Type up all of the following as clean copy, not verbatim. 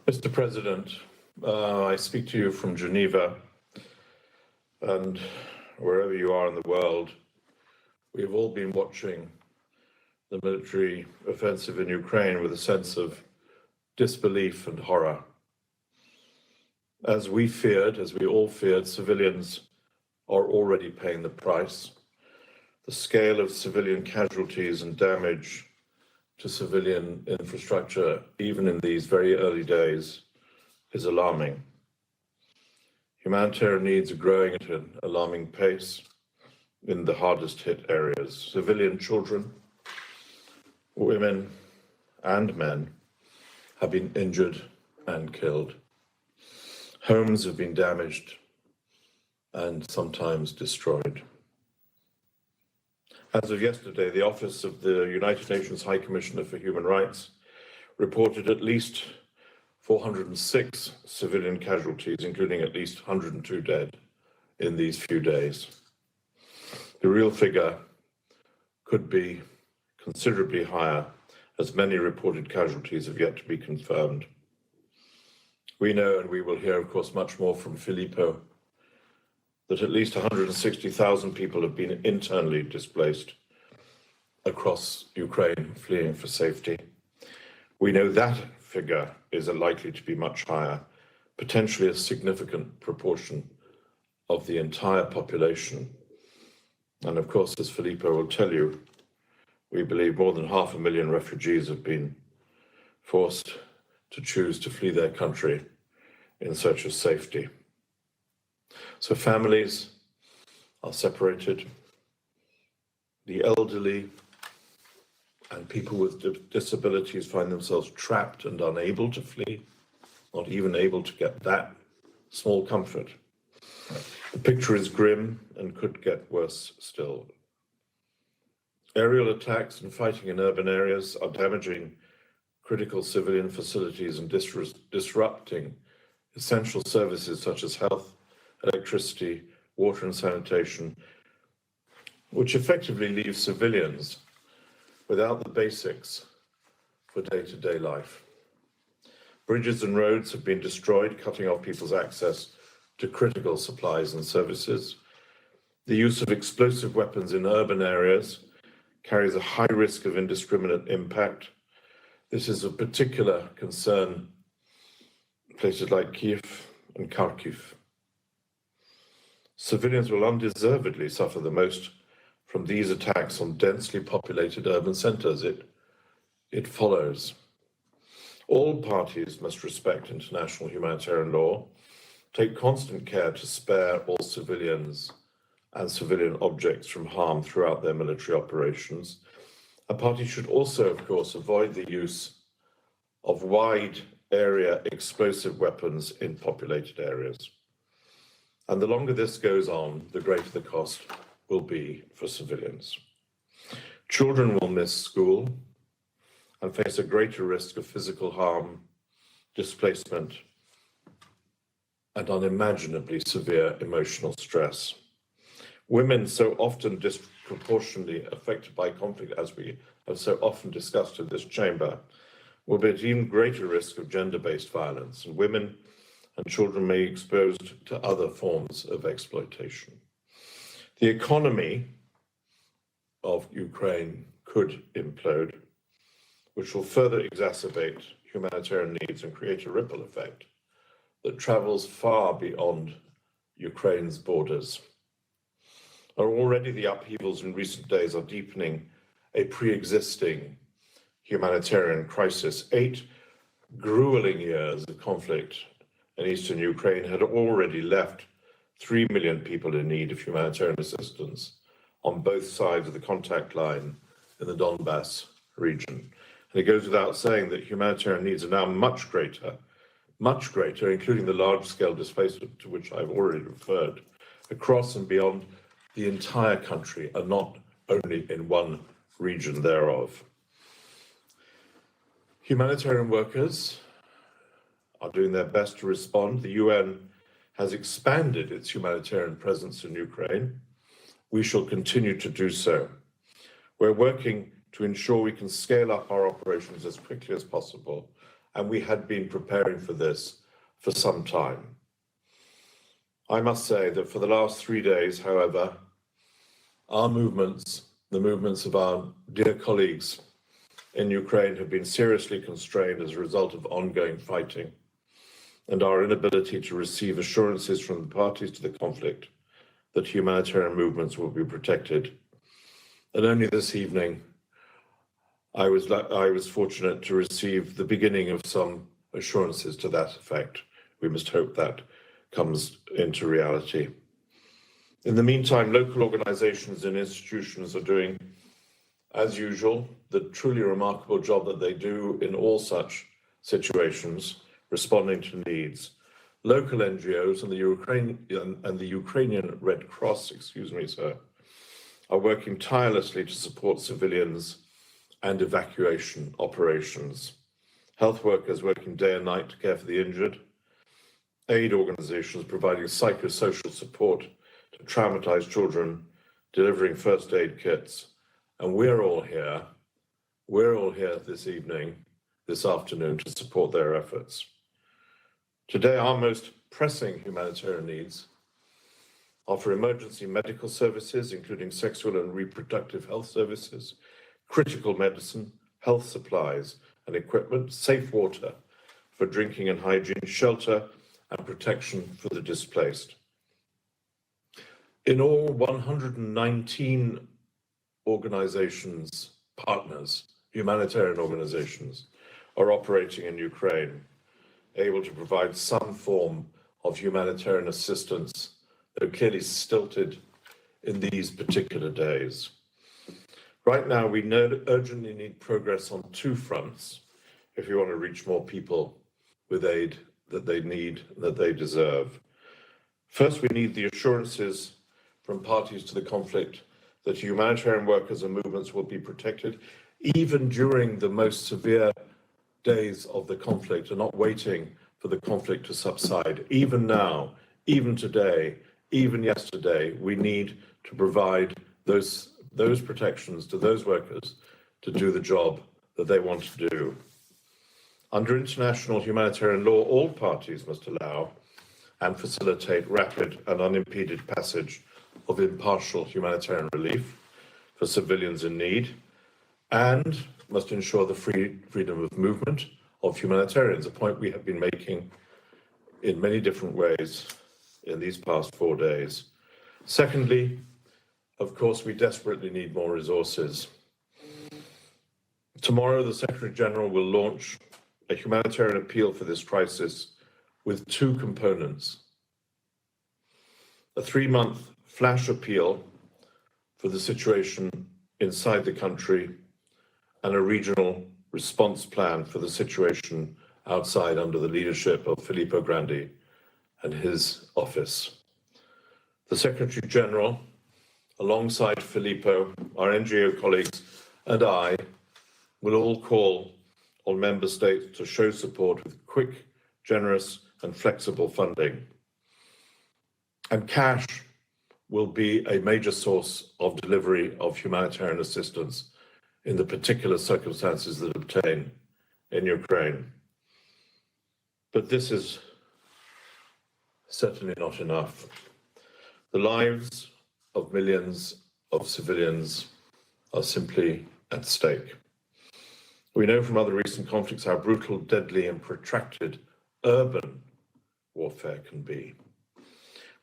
Mr. President, I speak to you from Geneva, and wherever you are in the world, we have all been watching the military offensive in Ukraine with a sense of disbelief and horror. As we all feared, civilians are already paying the price. The scale of civilian casualties and damage to civilian infrastructure, even in these very early days, is alarming. Humanitarian needs are growing at an alarming pace in the hardest hit areas. Civilian children, women, and men have been injured and killed. Homes have been damaged and sometimes destroyed. As of yesterday, the Office of the United Nations High Commissioner for Human Rights reported at least 406 civilian casualties, including at least 102 dead in these few days. The real figure could be considerably higher, as many reported casualties have yet to be confirmed. We know, and we will hear, of course, much more from Filippo, that at least 160,000 people have been internally displaced across Ukraine, fleeing for safety. We know that figure is likely to be much higher, potentially a significant proportion of the entire population. And of course, as Filippo will tell you, we believe more than 500,000 refugees have been forced to choose to flee their country in search of safety. So families are separated. The elderly and people with disabilities find themselves trapped and unable to flee, not even able to get that small comfort. The picture is grim and could get worse still. Aerial attacks and fighting in urban areas are damaging critical civilian facilities and disrupting essential services such as health, electricity, water and sanitation, which effectively leaves civilians without the basics for day-to-day life. Bridges and roads have been destroyed, cutting off people's access to critical supplies and services. The use of explosive weapons in urban areas carries a high risk of indiscriminate impact. This is of particular concern in places like Kiev and Kharkiv. Civilians will undeservedly suffer the most from these attacks on densely populated urban centers. It follows. All parties must respect international humanitarian law, take constant care to spare all civilians and civilian objects from harm throughout their military operations. A party should also, of course, avoid the use of wide area explosive weapons in populated areas. And the longer this goes on, the greater the cost will be for civilians. Children will miss school and face a greater risk of physical harm, displacement, and unimaginably severe emotional stress. Women, so often disproportionately affected by conflict, as we have so often discussed in this chamber, will be at even greater risk of gender-based violence, and women and children may be exposed to other forms of exploitation. The economy of Ukraine could implode, which will further exacerbate humanitarian needs and create a ripple effect that travels far beyond Ukraine's borders. Already the upheavals in recent days are deepening a pre-existing humanitarian crisis. 8 grueling years of conflict in eastern Ukraine had already left 3 million people in need of humanitarian assistance on both sides of the contact line in the Donbass region. And it goes without saying that humanitarian needs are now much greater, including the large-scale displacement to which I've already referred, across and beyond the entire country, and not only in one region thereof. Humanitarian workers are doing their best to respond. The UN has expanded its humanitarian presence in Ukraine. We shall continue to do so. We're working to ensure we can scale up our operations as quickly as possible and we had been preparing for this for some time. I must say that for the last 3 days, however, our movements, the movements of our dear colleagues in Ukraine, have been seriously constrained as a result of ongoing fighting and our inability to receive assurances from the parties to the conflict that humanitarian movements will be protected. And only this evening, I was fortunate to receive the beginning of some assurances to that effect. We must hope that comes into reality. In the meantime, local organizations and institutions are doing, as usual, the truly remarkable job that they do in all such situations, responding to needs. Local NGOs and the Ukrainian Red Cross, are working tirelessly to support civilians and evacuation operations. Health workers working day and night to care for the injured. Aid organizations providing psychosocial support to traumatized children, delivering first aid kits. And we're all here this evening, this afternoon, to support their efforts. Today, our most pressing humanitarian needs are for emergency medical services, including sexual and reproductive health services, critical medicine, health supplies and equipment, safe water for drinking and hygiene, shelter and protection for the displaced. In all, 119 organizations, partners, humanitarian organizations, are operating in Ukraine, able to provide some form of humanitarian assistance, though clearly stilted in these particular days. Right now, we urgently need progress on two fronts if we want to reach more people with aid that they need, that they deserve. First, we need the assurances from parties to the conflict that humanitarian workers and movements will be protected, even during the most severe days of the conflict, and not waiting for the conflict to subside. Even now, even today, even yesterday, we need to provide those protections to those workers to do the job that they want to do. Under international humanitarian law, all parties must allow and facilitate rapid and unimpeded passage of impartial humanitarian relief for civilians in need, and must ensure the freedom of movement of humanitarians, a point we have been making in many different ways in these past 4 days. Secondly, of course, we desperately need more resources. Tomorrow, the Secretary General will launch a humanitarian appeal for this crisis with two components: a 3-month flash appeal for the situation inside the country, and a regional response plan for the situation outside under the leadership of Filippo and his office. The Secretary General, alongside Filippo, our NGO colleagues, and I, will all call on member states to show support with quick, generous, and flexible funding. And cash will be a major source of delivery of humanitarian assistance in the particular circumstances that obtain in Ukraine. But this is certainly not enough. The lives of millions of civilians are simply at stake. We know from other recent conflicts how brutal, deadly, and protracted urban warfare can be.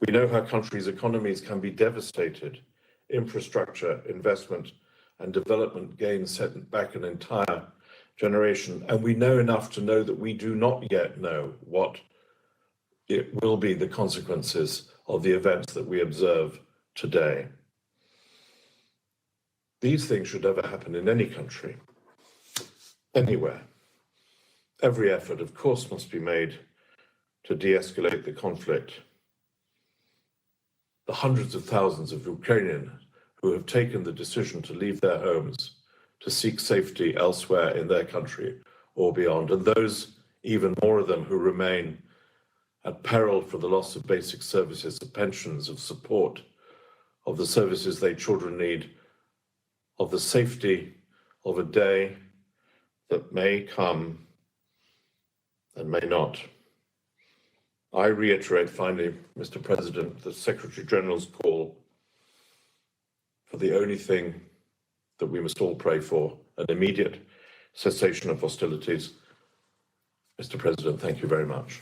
We know how countries' economies can be devastated, infrastructure, investment, and development gains set back an entire generation. And we know enough to know that we do not yet know what it will be the consequences of the events that we observe today. These things should never happen in any country, anywhere. Every effort, of course, must be made to de-escalate the conflict. The hundreds of thousands of Ukrainians who have taken the decision to leave their homes to seek safety elsewhere in their country or beyond, and those, even more of them, who remain at peril for the loss of basic services, of pensions, of support, of the services their children need, of the safety of a day that may come and may not. I reiterate finally, Mr. President, the Secretary General's call for the only thing that we must all pray for, an immediate cessation of hostilities. Mr. President, thank you very much.